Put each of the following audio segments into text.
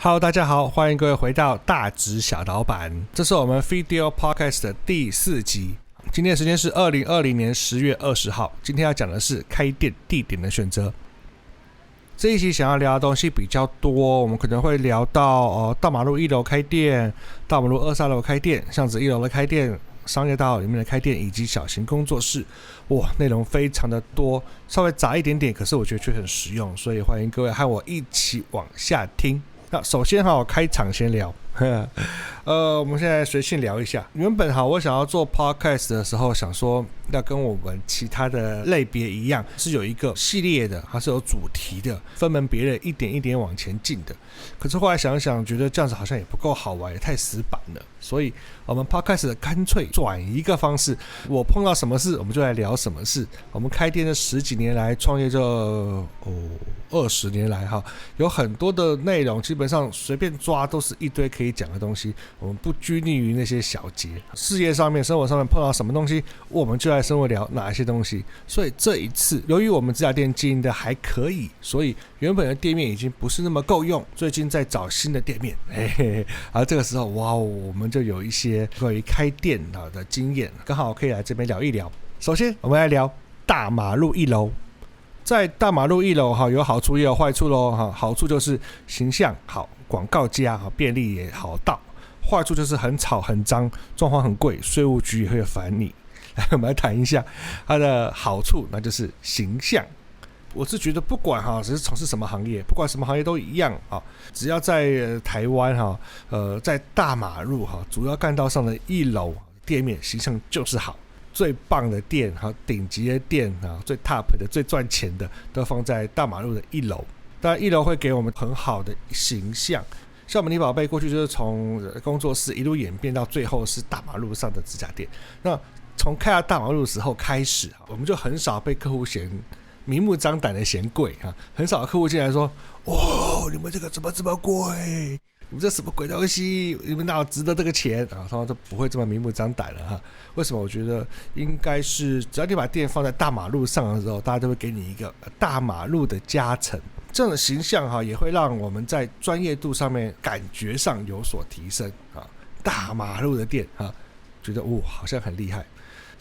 Hello， 大家好，欢迎各位回到大直小老板，这是我们 Video Podcast 的第4集。今天的时间是2020年10月20号，今天要讲的是开店地点的选择。这一期想要聊的东西比较多，我们可能会聊到大马路1楼开店、大马路2、3楼开店、巷子1楼的开店、商业大楼里面的开店以及小型工作室。哇，内容非常的多，稍微杂一点点，可是我觉得却很实用，所以欢迎各位和我一起往下听。那首先我开场先聊，我们现在随性聊一下。原本我想要做 podcast 的时候，想说要跟我们其他的类别一样，是有一个系列的，它是有主题的，分门别类，一点一点往前进的。可是后来想想，觉得这样子好像也不够好玩，也太死板了。所以我们 podcast 干脆转一个方式，我碰到什么事，我们就来聊什么事。我们开店这10几年来，创业这20年来有很多的内容，基本上随便抓都是一堆可以讲的东西。我们不拘泥于那些小节，事业上面、生活上面碰到什么东西，我们就来生活聊哪一些东西。所以这一次，由于我们这家店经营的还可以，所以原本的店面已经不是那么够用，最近在找新的店面。而这个时候，我们就有一些关于开店的经验，刚好可以来这边聊一聊。首先，我们来聊大马路1楼。在大马路1楼有好处也有坏处咯。好处就是形象好，广告佳，便利也好到。坏处就是很吵很脏，装潢很贵，税务局也会烦你。来，我们来谈一下它的好处，那就是形象。我是觉得不管只是从事什么行业，不管什么行业都一样只要在台湾在大马路主要干道上的1楼店面形象就是好。最棒的店顶级的店最 top 的、最赚钱的都放在大马路的1楼。当然1楼会给我们很好的形象，像我们李宝贝过去就是从工作室一路演变到最后是大马路上的指甲店。那从开到大马路的时候开始，我们就很少被客户明目张胆的嫌贵很少客户进来说你们这个怎么这么贵，你们这什么鬼东西，你们哪有值得这个钱通常都不会这么明目张胆了为什么？我觉得应该是只要你把店放在大马路上的时候，大家都会给你一个大马路的加成，这样的形象也会让我们在专业度上面感觉上有所提升大马路的店觉得好像很厉害。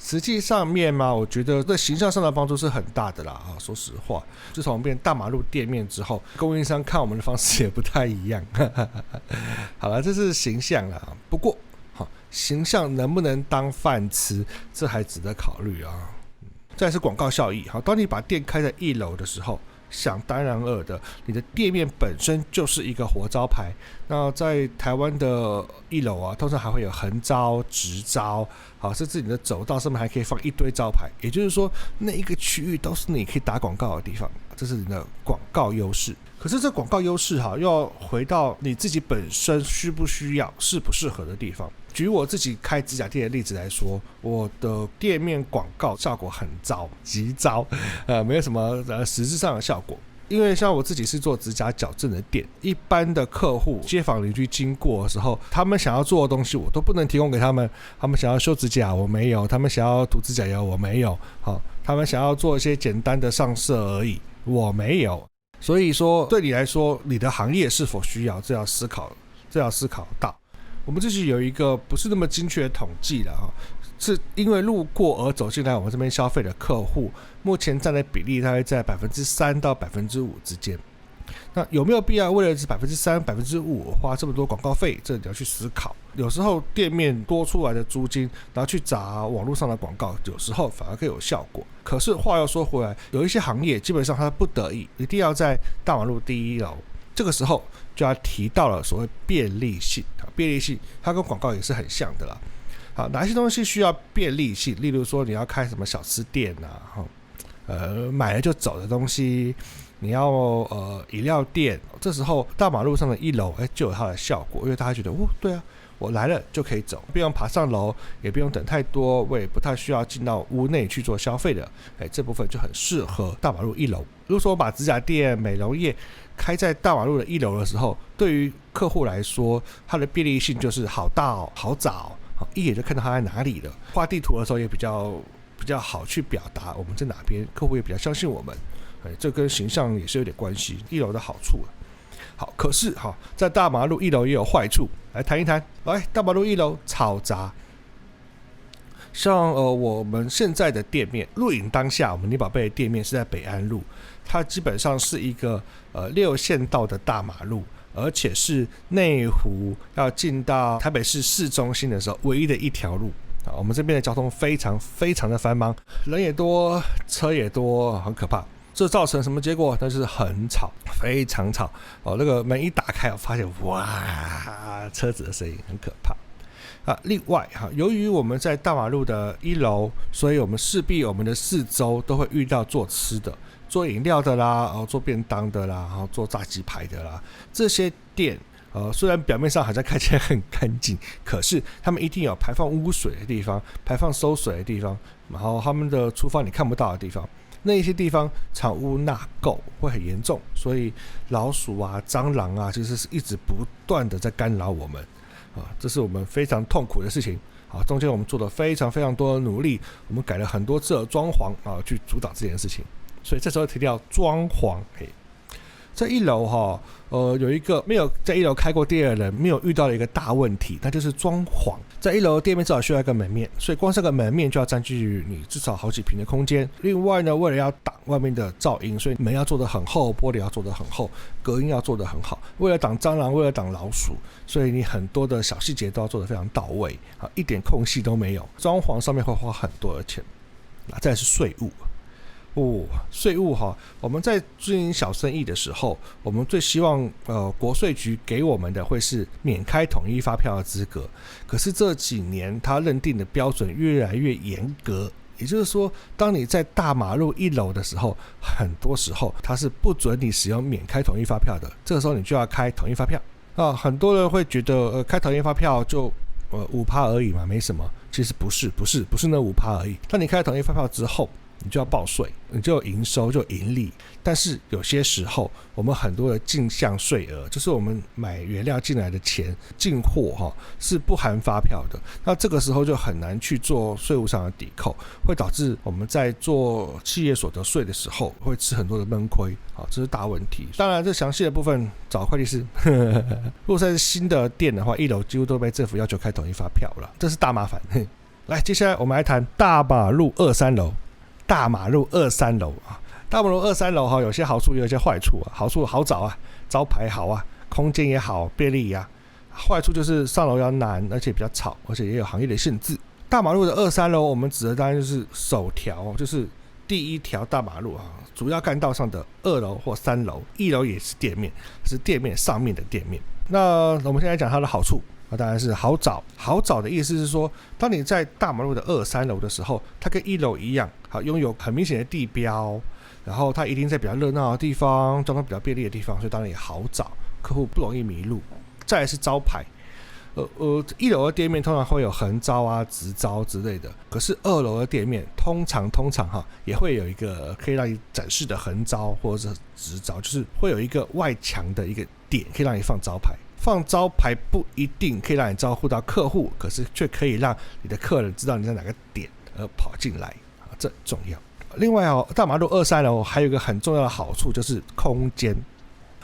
实际上面嘛，我觉得在形象上的帮助是很大的啦说实话，自从我们变大马路店面之后，供应商看我们的方式也不太一样好了，这是形象啦。不过形象能不能当饭吃，这还值得考虑再来是广告效益当你把店开在1楼的时候，想当然尔的，你的店面本身就是一个活招牌。那在台湾的1楼通常还会有横招、直招甚至你的走道上面还可以放一堆招牌，也就是说那一个区域都是你可以打广告的地方，这是你的广告优势。可是这广告优势又要回到你自己本身需不需要、适不适合的地方。举我自己开指甲店的例子来说，我的店面广告效果很糟，极糟没有什么实质上的效果。因为像我自己是做指甲矫正的店，一般的客户、街坊邻居经过的时候，他们想要做的东西我都不能提供给他们。他们想要修指甲我没有，他们想要涂指甲油我没有他们想要做一些简单的上色而已，我没有。所以说对你来说，你的行业是否需要，这要思考到。我们自己有一个不是那么精确的统计了是因为路过而走进来我们这边消费的客户，目前占的比例大概在3%到5%之间。那有没有必要为了3%、5%花这么多广告费？这你要去思考。有时候店面多出来的租金，然后去砸网络上的广告，有时候反而更有效果。可是话又说回来，有一些行业基本上它不得已一定要在大马路第1楼，这个时候就要提到了所谓便利性。便利性它跟广告也是很像的啦。哪些东西需要便利性？例如说你要开什么小吃店买了就走的东西，你要饮料店，这时候大马路上的1楼就有它的效果，因为大家觉得对啊，我来了就可以走，不用爬上楼，也不用等太多，我也不太需要进到屋内去做消费的这部分就很适合大马路1楼。如果说我把指甲店、美容业开在大马路的1楼的时候，对于客户来说，它的便利性就是好到好找，一眼就看到它在哪里了。画地图的时候也比较好去表达我们在哪边，客户也比较相信我们。这跟形象也是有点关系，1楼的好处好，可是在大马路1楼也有坏处，来谈一谈。大马路1楼嘈杂，像我们现在的店面，录影当下我们李宝贝的店面是在北安路，它基本上是一个6线道的大马路，而且是内湖要进到台北市市中心的时候唯一的一条路。我们这边的交通非常非常的繁忙，人也多，车也多，很可怕。这造成什么结果？那就是很吵，非常吵。那个门一打开，我发现哇，车子的声音很可怕。另外由于我们在大马路的1楼，所以我们势必我们的四周都会遇到做吃的、做饮料的啦，做便当的啦，做炸鸡排的啦，这些店。虽然表面上好像看起来很干净，可是他们一定有排放污水的地方，排放馊水的地方，然后他们的厨房你看不到的地方，那一些地方藏污纳垢会很严重，所以老鼠啊、蟑螂啊，其实是一直不断的在干扰我们这是我们非常痛苦的事情。中间我们做了非常非常多的努力，我们改了很多次的装潢去阻挡这件事情。所以这时候提到装潢，在1楼有一个没有在1楼开过店的人没有遇到的一个大问题，那就是装潢。在1楼的店面至少需要一个门面，所以光这个门面就要占据你至少好几平的空间。另外呢，为了要挡外面的噪音，所以门要做得很厚，玻璃要做得很厚，隔音要做得很好。为了挡蟑螂，为了挡老鼠，所以你很多的小细节都要做得非常到位一点空隙都没有。装潢上面会花很多的钱。再来是税务。税务我们在经营小生意的时候，我们最希望国税局给我们的会是免开统一发票的资格。可是这几年他认定的标准越来越严格，也就是说，当你在大马路1楼的时候，很多时候他是不准你使用免开统一发票的。这个时候你就要开统一发票很多人会觉得开统一发票就5% 而已嘛，没什么。其实不是那5% 而已。当你开统一发票之后，你就要报税，你就有营收，就有盈利。但是有些时候，我们很多的进项税额，就是我们买原料进来的钱，进货是不含发票的。那这个时候就很难去做税务上的抵扣，会导致我们在做企业所得税的时候会吃很多的闷亏这是大问题。当然，这详细的部分找会计师。如果是新的店的话，1楼几乎都被政府要求开统一发票了，这是大麻烦。来，接下来我们来谈大马路2、3楼。大马路2、3楼大马路2、3楼有些好处也有些坏处好处好找招牌好空间也好，便利坏处就是上楼要难，而且比较吵，而且也有行业的限制。大马路的2、3楼我们指的当然就是首条，就是第一条大马路主要干道上的2楼或3楼，1楼也是店面，是店面上面的店面。那我们现在讲它的好处。当然是好找。好找的意思是说，当你在大马路的2、3楼的时候，它跟1楼一样拥有很明显的地标，然后它一定在比较热闹的地方，交通比较便利的地方，所以当然也好找，客户不容易迷路。再来是招牌，1楼的店面通常会有横招直招之类的，可是2楼的店面通常也会有一个可以让你展示的横招或者是直招，就是会有一个外墙的一个点可以让你放招牌。放招牌不一定可以让你招呼到客户，可是却可以让你的客人知道你在哪个点而跑进来这很重要。另外大马路2、3楼还有一个很重要的好处就是空间。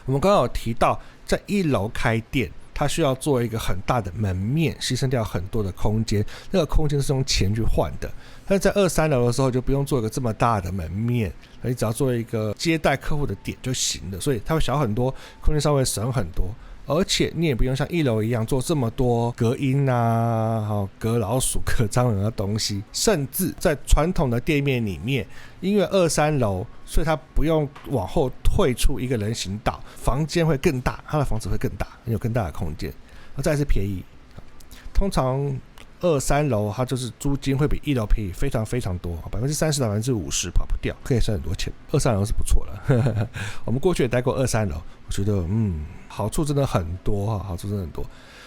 我们刚刚有提到，在1楼开店，它需要做一个很大的门面，牺牲掉很多的空间，那个空间是用钱去换的。但是在2、3楼的时候就不用做一个这么大的门面，你只要做一个接待客户的点就行了，所以它会小很多，空间稍微省很多。而且你也不用像1楼一样做这么多隔音隔老鼠、隔蟑螂的东西，甚至在传统的店面里面，因为2、3楼，所以它不用往后退出一个人行道，房间会更大，它的房子会更大，有更大的空间。再来是便宜，通常2、3楼它就是租金会比1楼便宜非常非常多，30%、50%跑不掉，可以省很多钱。2、3楼是不错了。我们过去也待过2、3楼，我觉得好处真的很多好处真的很多。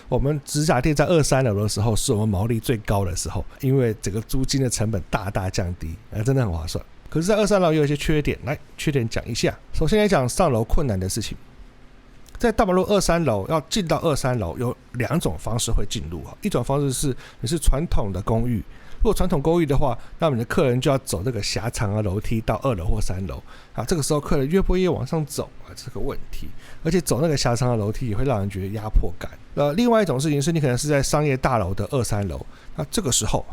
我们指甲店在2、3楼的时候是我们毛利最高的时候，因为整个租金的成本大大降低，真的很划算。可是在2、3楼也有一些缺点，来缺点讲一下。首先来讲上楼困难的事情，在大马路2、3楼要进到2、3楼有2种方式会进入，一种方式是你是传统的公寓，如果传统公寓的话，那么你的客人就要走这个狭长的楼梯到2楼或3楼啊，这个时候客人愿不愿意往上走啊，这个问题。而且走那个狭长的楼梯也会让人觉得压迫感。另外一种事情是你可能是在商业大楼的2、3楼，那这个时候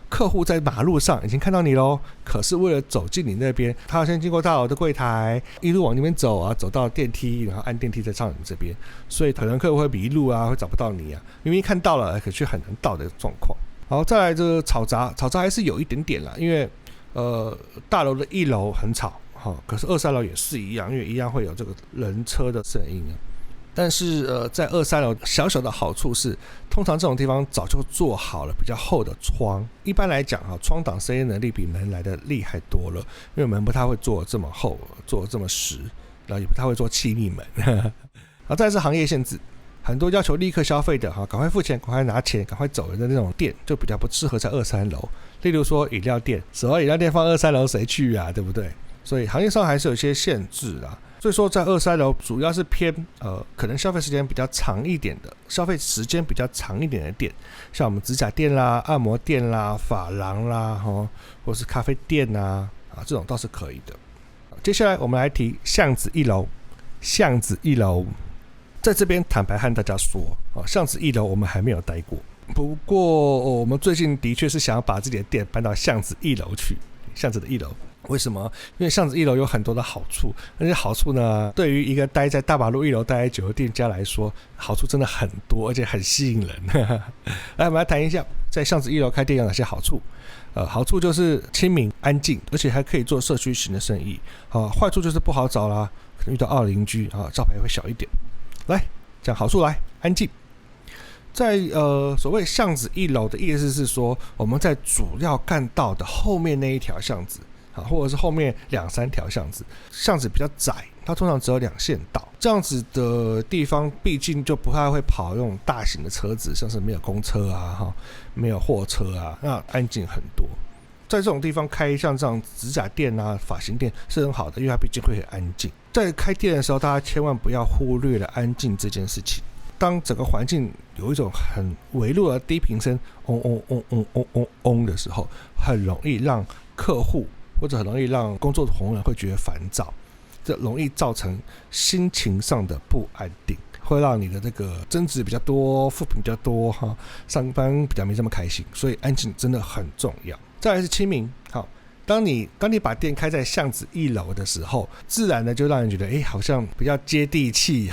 客户在马路上已经看到你咯，可是为了走进你那边，他要先经过大楼的柜台，一路往那边走啊，走到电梯，然后按电梯再上你这边，所以可能客户会迷路啊，会找不到你啊，明明看到了可却很难到的状况。好，再来这个吵杂还是有一点点啦，因为大楼的1楼很吵，可是2、3楼也是一样，因为一样会有这个人车的声音啊。但是在2、3楼小小的好处是，通常这种地方早就做好了比较厚的窗。一般来讲窗挡声音能力比门来的厉害多了，因为门不太会做这么厚，做这么实，然后也不太会做气密门。然后再来是行业限制，很多要求立刻消费的赶快付钱，赶快拿钱，赶快走人的那种店，就比较不适合在2、3楼。例如说饮料店，什么饮料店放2、3楼谁去啊，对不对？所以行业上还是有一些限制啦。所以说在2、3楼主要是偏可能消费时间比较长一点的，店，像我们指甲店啦、按摩店啦、发廊啦，或是咖啡店啊，这种倒是可以的。接下来我们来提巷子1楼，在这边坦白和大家说，巷子1楼我们还没有待过，不过我们最近的确是想要把自己的店搬到巷子1楼去，巷子的1楼。为什么？因为巷子1楼有很多的好处，而且好处呢，对于一个待在大马路1楼待久的店家来说，好处真的很多，而且很吸引人。来，我们来谈一下在巷子1楼开店有哪些好处。好处就是亲民、安静，而且还可以做社区型的生意。坏处就是不好找啦，可能遇到恶邻居啊，招牌会小一点。来讲好处，来安静。在所谓巷子1楼的意思是说，我们在主要干道的后面那一条巷子。或者是后面2、3条巷子比较窄，它通常只有2线道，这样子的地方毕竟就不太会跑那种大型的车子，像是没有公车啊，没有货车啊，那安静很多。在这种地方开像这样指甲店啊、发型店是很好的，因为它毕竟会很安静。在开店的时候，大家千万不要忽略了安静这件事情。当整个环境有一种很微弱的低频声嗡嗡嗡嗡嗡嗡嗡的时候，很容易让客户或者很容易让工作的同仁会觉得烦躁，这容易造成心情上的不安定，会让你的这个争执比较多，负评比较多，上班比较没这么开心，所以安静真的很重要。再来是亲民，当你把店开在巷子1楼的时候，自然的就让人觉得好像比较接地气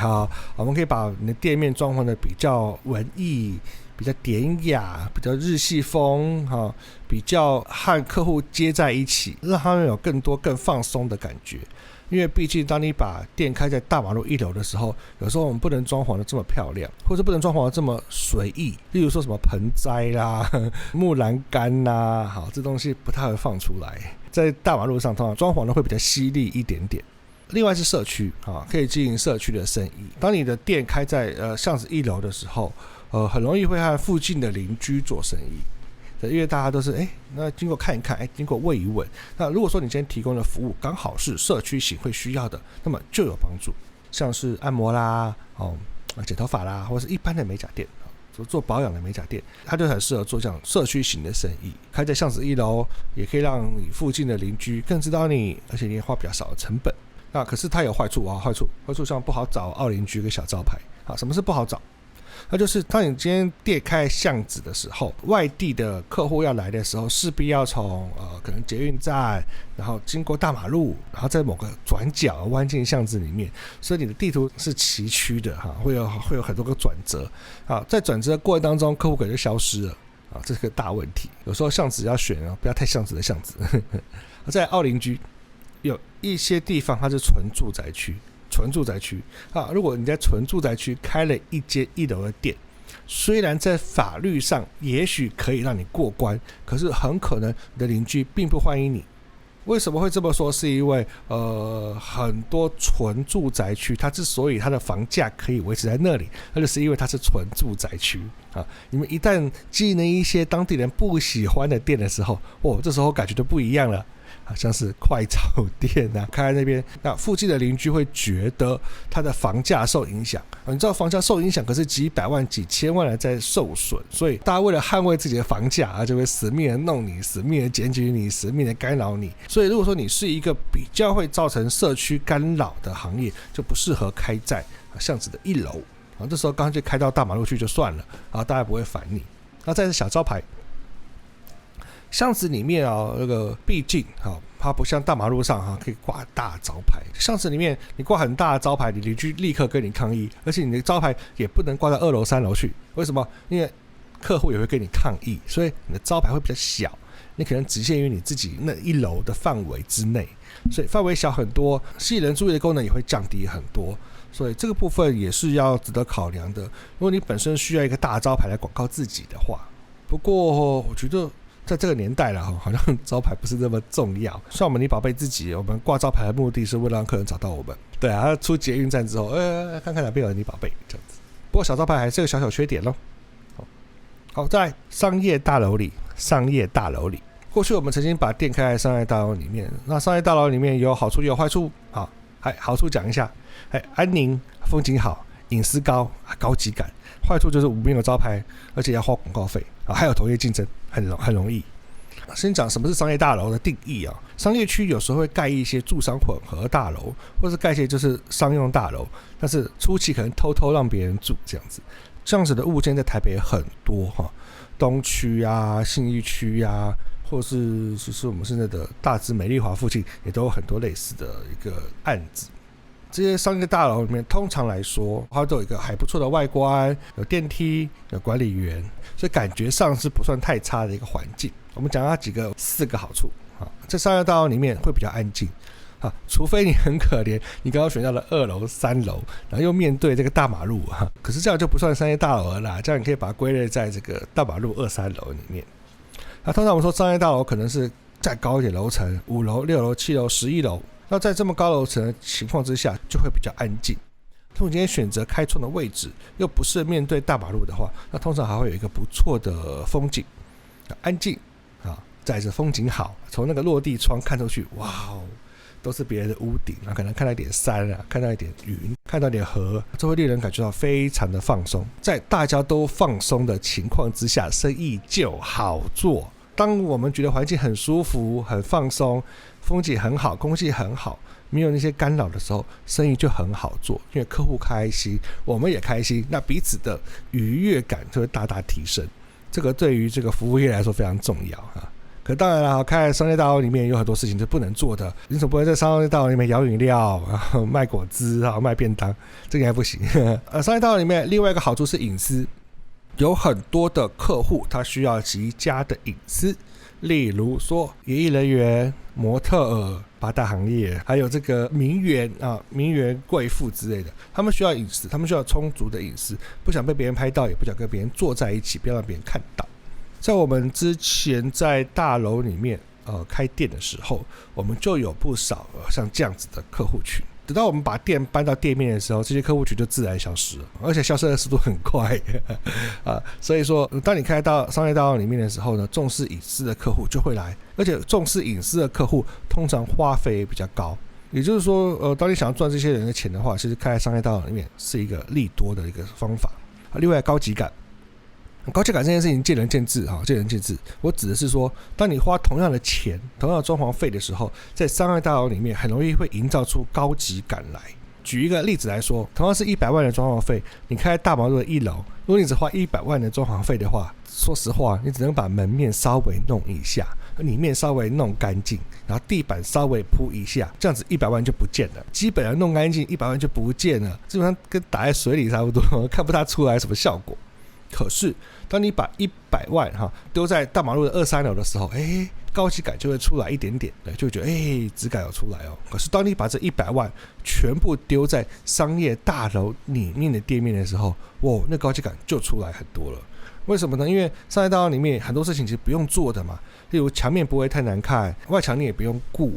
我们可以把你的店面装潢的比较文艺，比较典雅，比较日系风，比较和客户接在一起，让他们有更多更放松的感觉。因为毕竟当你把店开在大马路1楼的时候，有时候我们不能装潢的这么漂亮，或者不能装潢的这么随意，例如说什么盆栽啦、木栏杆啦，这东西不太会放出来。在大马路上通常装潢的会比较犀利一点点。另外是社区可以经营社区的生意。当你的店开在巷子1楼的时候，很容易会和附近的邻居做生意，因为大家都是那经过看一看，经过问一问。那如果说你今天提供的服务刚好是社区型会需要的，那么就有帮助。像是按摩啦、剪头发啦，或是一般的美甲店，做保养的美甲店，它就很适合做这样社区型的生意。开在巷子1楼，也可以让你附近的邻居更知道你，而且你也花比较少的成本。那可是它有坏处坏处像不好找恶邻居跟小招牌。什么是不好找？那就是当你今天店开巷子的时候，外地的客户要来的时候，势必要从可能捷运站，然后经过大马路，然后在某个转角弯进巷子里面，所以你的地图是崎岖的会有很多个转折在转折的过程当中，客户可能就消失了这是个大问题。有时候巷子要选不要太巷子的巷子。在奥邻居有一些地方它是纯住宅区如果你在纯住宅区开了一间1楼的店，虽然在法律上也许可以让你过关，可是很可能你的邻居并不欢迎你。为什么会这么说？是因为很多纯住宅区，它之所以它的房价可以维持在那里，那就是因为它是纯住宅区你们一旦经营了一些当地人不喜欢的店的时候，这时候感觉就不一样了。好像是快炒店啊，开在那边，那附近的邻居会觉得他的房价受影响。你知道房价受影响，可是几百万、几千万人在受损，所以大家为了捍卫自己的房价，就会死命的弄你，死命的检举你，死命的干扰你。所以如果说你是一个比较会造成社区干扰的行业，就不适合开在巷子的1楼。这时候干脆开到大马路去就算了，大家不会烦你。再是小招牌，巷子里面那个毕竟它不像大马路上可以挂大招牌，巷子里面你挂很大的招牌，你邻居立刻跟你抗议，而且你的招牌也不能挂到2楼3楼去。为什么？因为客户也会跟你抗议，所以你的招牌会比较小，你可能只限于你自己那1楼的范围之内，所以范围小很多，吸引人注意的功能也会降低很多。所以这个部分也是要值得考量的。如果你本身需要一个大招牌来广告自己的话，不过我觉得在这个年代了，好像招牌不是那么重要。像我们你宝贝自己，我们挂招牌的目的是为了让客人找到我们。对啊，出捷运站之后，看看哪边有你宝贝这样子。不过小招牌还是有小缺点咯。好，在商业大楼里，过去我们曾经把店开在商业大楼里面，那商业大楼里面有好处也有坏处。好处讲一下，安宁、风景好、隐私高、高级感。坏处就是没有招牌，而且要花广告费，还有同业竞争，很容易。先讲什么是商业大楼的定义啊？商业区有时候会盖一些住商混合大楼，或是盖一些就是商用大楼，但是初期可能偷偷让别人住这样子。这样子的物件在台北很多东区啊、信义区啊，或是我们现在的大直美丽华附近也都有很多类似的一个案子。这些商业大楼里面通常来说它都有一个还不错的外观，有电梯，有管理员，所以感觉上是不算太差的一个环境。我们讲它4个好处。在商业大楼里面会比较安静，除非你很可怜，你刚刚选到了2楼3楼，然后又面对这个大马路，可是这样就不算商业大楼了啦，这样你可以把它归类在这个大马路2、3楼里面。通常我们说商业大楼可能是再高一点楼层，5楼、6楼、7楼、11楼，那在这么高楼层的情况之下就会比较安静。如果你今天选择开窗的位置又不是面对大马路的话，那通常还会有一个不错的风景，安静再是风景好，从那个落地窗看出去，哇哦，都是别人的屋顶，可能看到一点山看到一点云，看到一点河，这会令人感觉到非常的放松。在大家都放松的情况之下，生意就好做。当我们觉得环境很舒服、很放松，风景很好，空气很好，没有那些干扰的时候，生意就很好做，因为客户开心，我们也开心，那彼此的愉悦感就会大大提升。这个对于这个服务业来说非常重要可当然了，开在商业大楼里面有很多事情是不能做的，你总不会在商业大楼里面摇饮料、卖果汁、卖便当，这个还不行。商业大楼里面另外一个好处是隐私，有很多的客户他需要极佳的隐私，例如说演艺人员、模特儿、8大行业，还有这个名媛贵妇之类的，他们需要隐私，他们需要充足的隐私，不想被别人拍到，也不想跟别人坐在一起，不要让别人看到。在我们之前在大楼里面开店的时候，我们就有不少像这样子的客户群。等到我们把店搬到店面的时候，这些客户群就自然消失了，而且消失的速度很快所以说当你开到商业大楼里面的时候呢，重视隐私的客户就会来，而且重视隐私的客户通常花费也比较高。也就是说当你想要赚这些人的钱的话，其实开在商业大楼里面是一个利多的一个方法。另外高级感这件事情见仁见智我指的是说，当你花同样的钱、同样的装潢费的时候，在商业大楼里面很容易会营造出高级感来。举一个例子来说，同样是100万的装潢费，你开在大马路的1楼，如果你只花100万的装潢费的话，说实话，你只能把门面稍微弄一下，里面稍微弄干净，然后地板稍微铺一下，这样子100万就不见了。基本上弄干净100万就不见了，基本上跟打在水里差不多，看不太出来什么效果。可是当你把100万丢在大马路的2、3楼的时候，高级感就会出来一点点，就会觉得质感有出来哦。可是当你把这100万全部丢在商业大楼里面的店面的时候，那高级感就出来很多了。为什么呢？因为商业大楼里面很多事情其实不用做的嘛，例如墙面不会太难看，外墙你也不用顾，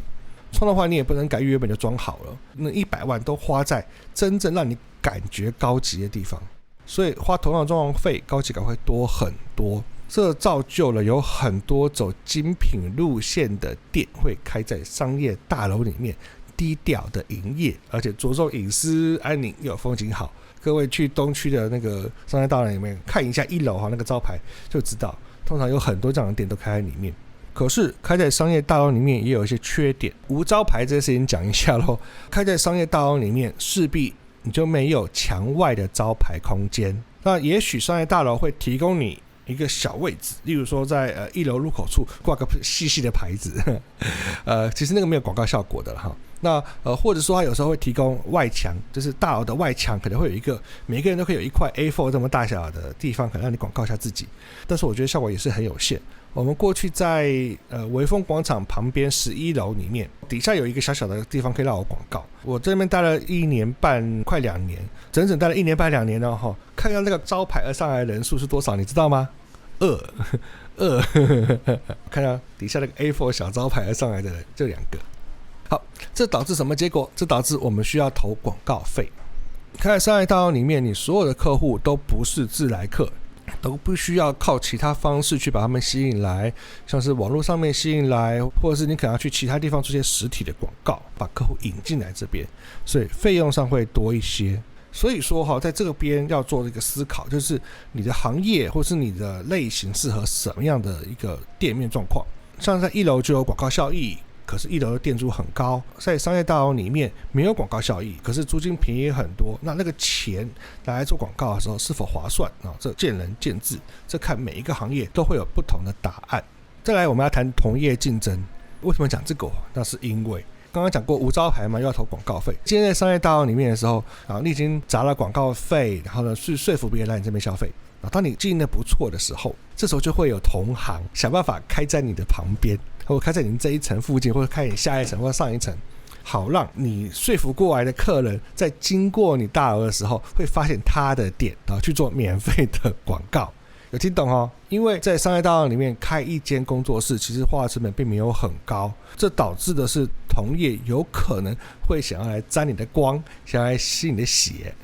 窗的话你也不能改，原本就装好了。那100万都花在真正让你感觉高级的地方，所以花同样的装潢费，高级感会多很多。这造就了有很多走精品路线的店会开在商业大楼里面，低调的营业，而且着重隐私安宁又风景好。各位去东区的那个商业大楼里面看一下1楼那个招牌就知道，通常有很多这样的店都开在里面。可是开在商业大楼里面也有一些缺点，无招牌这些事情讲一下咯。开在商业大楼里面势必你就没有墙外的招牌空间，那也许商业大楼会提供你一个小位置，例如说在1楼入口处挂个细细的牌子其实那个没有广告效果的哈。那或者说他有时候会提供外墙，就是大楼的外墙可能会有一个，每个人都可以有一块 A4 这么大小的地方，可能让你广告一下自己，但是我觉得效果也是很有限。我们过去在微风广场旁边11楼里面，底下有一个小小的地方可以让我广告。我在那边待了1年半快2年，整整待了1年半2年了，看到那个招牌而上来的人数是多少你知道吗？2看到底下那个 A4 小招牌而上来的人就2个。好，这导致什么结果？这导致我们需要投广告费。开在商业大楼里面，你所有的客户都不是自来客，都必须要靠其他方式去把他们吸引来，像是网络上面吸引来，或者是你可能要去其他地方做些实体的广告，把客户引进来这边，所以费用上会多一些。所以说在这个边要做一个思考，就是你的行业或是你的类型适合什么样的一个店面状况。像在1楼就有广告效益，可是1楼的店租很高，在商业大楼里面没有广告效益，可是租金便宜很多，那个钱拿来做广告的时候是否划算这见仁见智，这看每一个行业都会有不同的答案。再来我们要谈同业竞争，为什么讲这个？那是因为刚刚讲过无招牌嘛，又要投广告费。今天在商业大楼里面的时候你已经砸了广告费，然后呢去说服别人来你这边消费，当你经营的不错的时候，这时候就会有同行想办法开在你的旁边，或开在你这一层附近，或者开你下一层或上一层，好让你说服过来的客人在经过你大楼的时候会发现他的店去做免费的广告。有听懂因为在商业大楼里面开一间工作室，其实花的成本并没有很高，这导致的是同业有可能会想要来沾你的光，想要来吸你的血。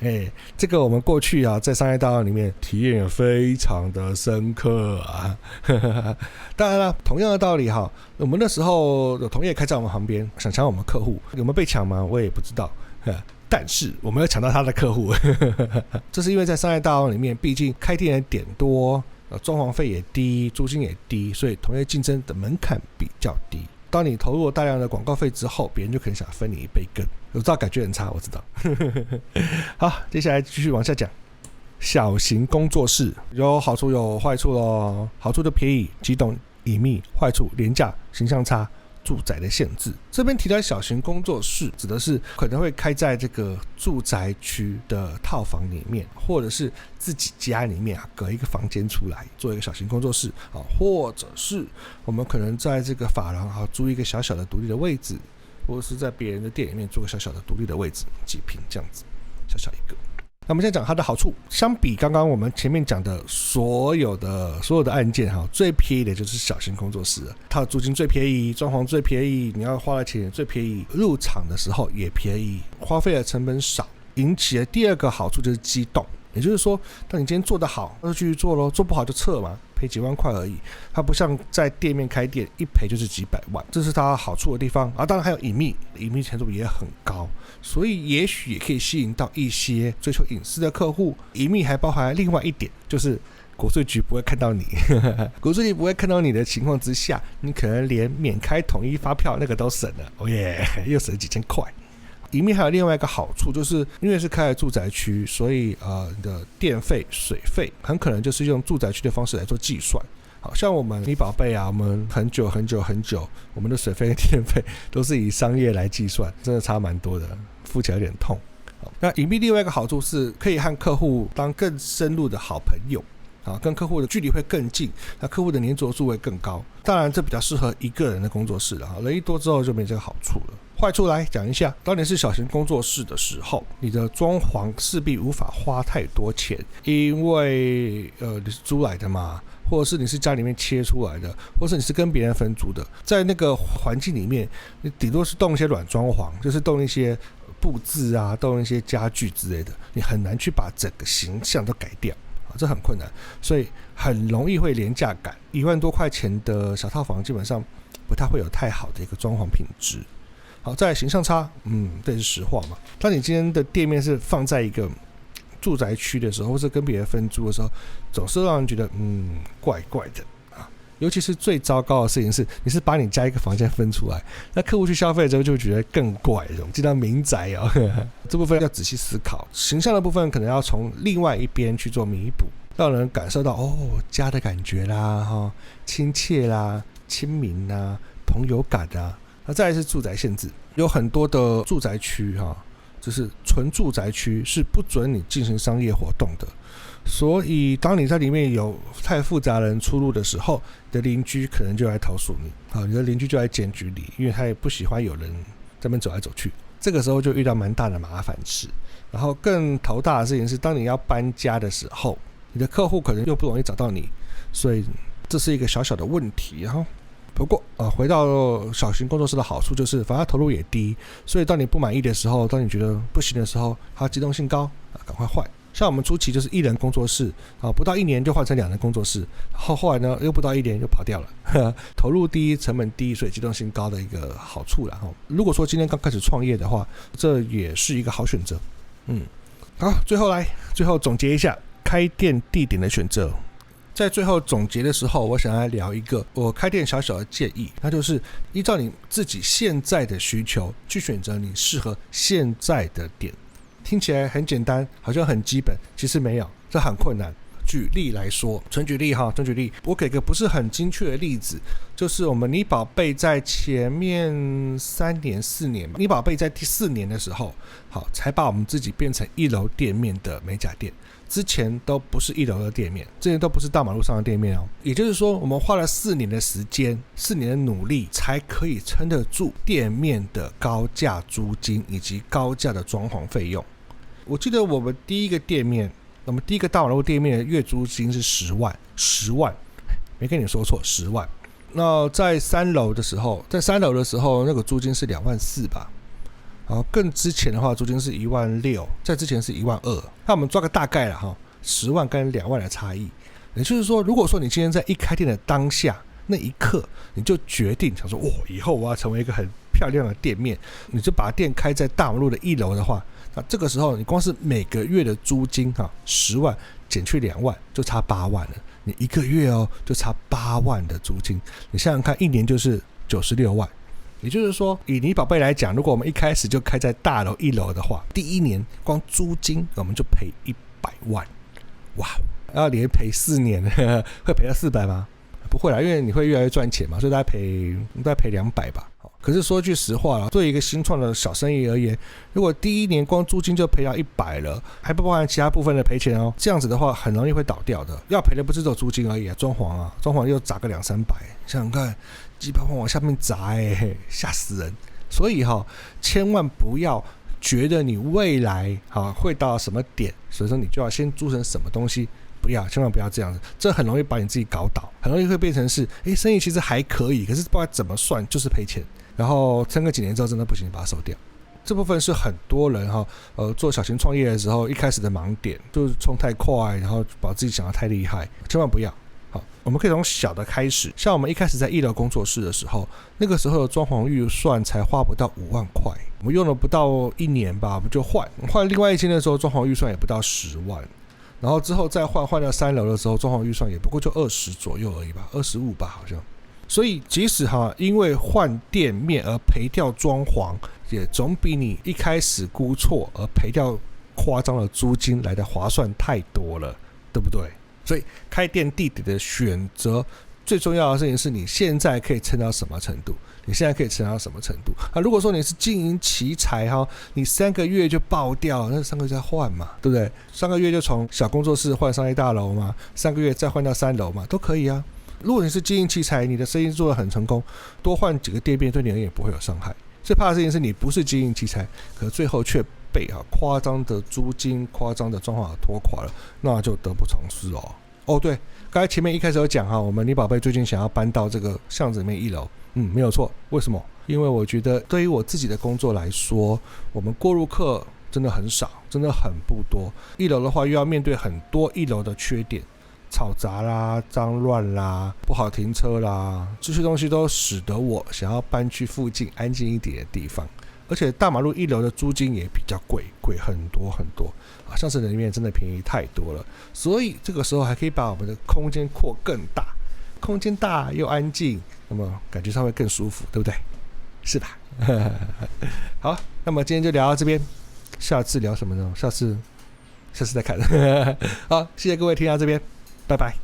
这个我们过去在商业大楼里面体验也非常的深刻当然了，同样的道理我们那时候有同业开在我们旁边，想抢我们客户，有没有被抢吗？我也不知道但是我们要抢到他的客户这是因为在商业大楼里面，毕竟开店的点多，装潢费也低，租金也低，所以同业竞争的门槛比较低。当你投入了大量的广告费之后，别人就可能想分你一杯羹。我知道感觉很差，我知道好，接下来继续往下讲。小型工作室有好处有坏处咯。好处就便宜、机动、隐秘；坏处廉价、形象差、住宅的限制。这边提到小型工作室指的是可能会开在这个住宅区的套房里面，或者是自己家里面隔一个房间出来做一个小型工作室，或者是我们可能在这个发廊租一个小小的独立的位置，或者是在别人的店里面做个小小的独立的位置，几坪这样子，小小一个。那我们现在讲它的好处，相比刚刚我们前面讲的所有的案件最便宜的就是小型工作室了。它的租金最便宜，装潢最便宜，你要花的钱也最便宜，入场的时候也便宜，花费的成本少。引起的第二个好处就是激动，也就是说当你今天做得好，那就继续做咯，做不好就撤嘛，赔几万块而已。它不像在店面开店，一赔就是几百万，这是它好处的地方当然还有隐秘程度也很高，所以也许也可以吸引到一些追求隐私的客户。隐秘还包含另外一点，就是国税局不会看到你国税局不会看到你的情况之下，你可能连免开统一发票那个都省了，又省了几千块。隐秘还有另外一个好处，就是因为是开在住宅区，所以你的电费、水费很可能就是用住宅区的方式来做计算。好像我们米宝贝我们很久，我们的水费跟电费都是以商业来计算，真的差蛮多的，付起来有点痛。那隐秘另外一个好处是可以和客户当更深入的好朋友，跟客户的距离会更近，那客户的粘着度会更高。当然这比较适合一个人的工作室了，人一多之后就没这个好处了。坏处来讲一下，当你是小型工作室的时候，你的装潢势必无法花太多钱，因为你是租来的嘛，或者是你是家里面切出来的，或者是你是跟别人分租的，在那个环境里面，你顶多是动一些软装潢，就是动一些布置动一些家具之类的，你很难去把整个形象都改掉。这很困难，所以很容易会廉价感。1万多块钱的小套房基本上不太会有太好的一个装潢品质。好，再来形象差，这也是实话嘛。当你今天的店面是放在一个住宅区的时候，或是跟别人分租的时候，总是让人觉得怪怪的啊。尤其是最糟糕的事情是，你是把你家一个房间分出来，那客户去消费之后就觉得更怪，进到民宅哦，这部分要仔细思考。形象的部分可能要从另外一边去做弥补，让人感受到家的感觉啦，亲切啦，亲民啦，朋友感啊。那再来是住宅限制，有很多的住宅区就是纯住宅区是不准你进行商业活动的，所以当你在里面有太复杂人出入的时候，你的邻居可能就来投诉你，你的邻居就来检举你，因为他也不喜欢有人在那边走来走去，这个时候就遇到蛮大的麻烦事。然后更头大的事情是，当你要搬家的时候，你的客户可能又不容易找到你，所以这是一个小小的问题。然后不过回到小型工作室的好处就是，反正投入也低，所以当你不满意的时候，当你觉得不行的时候，它机动性高，赶快换。像我们初期就是1人工作室，不到1年就换成2人工作室，后来呢又不到1年就跑掉了，投入低，成本低，所以机动性高的一个好处啦。如果说今天刚开始创业的话，这也是一个好选择。好，最后总结一下开店地点的选择。在最后总结的时候，我想来聊一个我开店小小的建议，那就是依照你自己现在的需求去选择你适合现在的店。听起来很简单，好像很基本，其实没有，这很困难。举例来说，纯举例，我给个不是很精确的例子，就是我们你宝贝在前面3年4年，你宝贝在第4年的时候，才把我们自己变成1楼店面的美甲店。之前都不是1楼的店面，之前都不是大马路上的店面也就是说，我们花了4年的时间，4年的努力，才可以撑得住店面的高价租金以及高价的装潢费用。我记得我们第一个店面，我们第一个大马路店面的月租金是10万，没跟你说错，10万。那在3楼的时候，那个租金是2万4吧。更之前的话，租金是1万6，在之前是1万2。那我们抓个大概啦，10万跟2万的差异。也就是说，如果说你今天在一开店的当下那一刻，你就决定想说，以后我要成为一个很漂亮的店面，你就把店开在大马路的1楼的话，那这个时候你光是每个月的租金10万减去2万就差8万了。你一个月就差8万的租金，你想想看，一年就是96万。也就是说，以你宝贝来讲，如果我们一开始就开在大楼1楼的话，第1年光租金我们就赔100万，哇！要连赔4年，会赔到400吗？不会啦，因为你会越来越赚钱嘛，所以大概赔200吧。可是说句实话啦，对一个新创的小生意而言，如果第1年光租金就赔到100了，还不包含其他部分的赔钱这样子的话很容易会倒掉的。要赔的不是只有租金而已装潢又砸个200-300，想想看，鸡巴往下面砸吓死人。所以千万不要觉得你未来会到什么点，所以说你就要先租成什么东西，千万不要这样子，这很容易把你自己搞倒，很容易会变成是生意其实还可以，可是不管怎么算就是赔钱，然后撑个几年之后真的不行把它收掉。这部分是很多人做小型创业的时候一开始的盲点，就是冲太快，然后把自己想得太厉害，千万不要。我们可以从小的开始，像我们一开始在1楼工作室的时候，那个时候的装潢预算才花不到5万块，我们用了不到1年吧，我们就换另外一间的时候，装潢预算也不到10万，然后之后再换到3楼的时候，装潢预算也不过就20左右而已吧，25吧好像。所以即使因为换店面而赔掉装潢，也总比你一开始估错而赔掉夸张的租金来的划算太多了，对不对？所以开店地点的选择最重要的事情是你现在可以撑到什么程度，如果说你是经营奇才你3个月就爆掉，那3个月再换嘛，对不对？3个月就从小工作室换商业大楼嘛，3个月再换到3楼嘛，都可以啊。如果你是经营奇才，你的生意做得很成功，多换几个店面对你而言也不会有伤害。最怕的事情是你不是经营奇才，可最后却被夸张的租金、夸张的装潢拖垮了，那就得不偿失对，刚才前面一开始有讲我们你宝贝最近想要搬到这个巷子里面1楼，没有错。为什么？因为我觉得对于我自己的工作来说，我们过路客真的很少，真的很不多。一楼的话又要面对很多一楼的缺点，吵杂啦、脏乱啦、不好停车啦，这些东西都使得我想要搬去附近安静一点的地方。而且大马路一楼的租金也比较贵很多很多啊，上次的里面真的便宜太多了，所以这个时候还可以把我们的空间扩更大，空间大又安静，那么感觉上会更舒服，对不对？是吧？好，那么今天就聊到这边，下次聊什么呢？下次再看。好，谢谢各位听到这边，拜拜。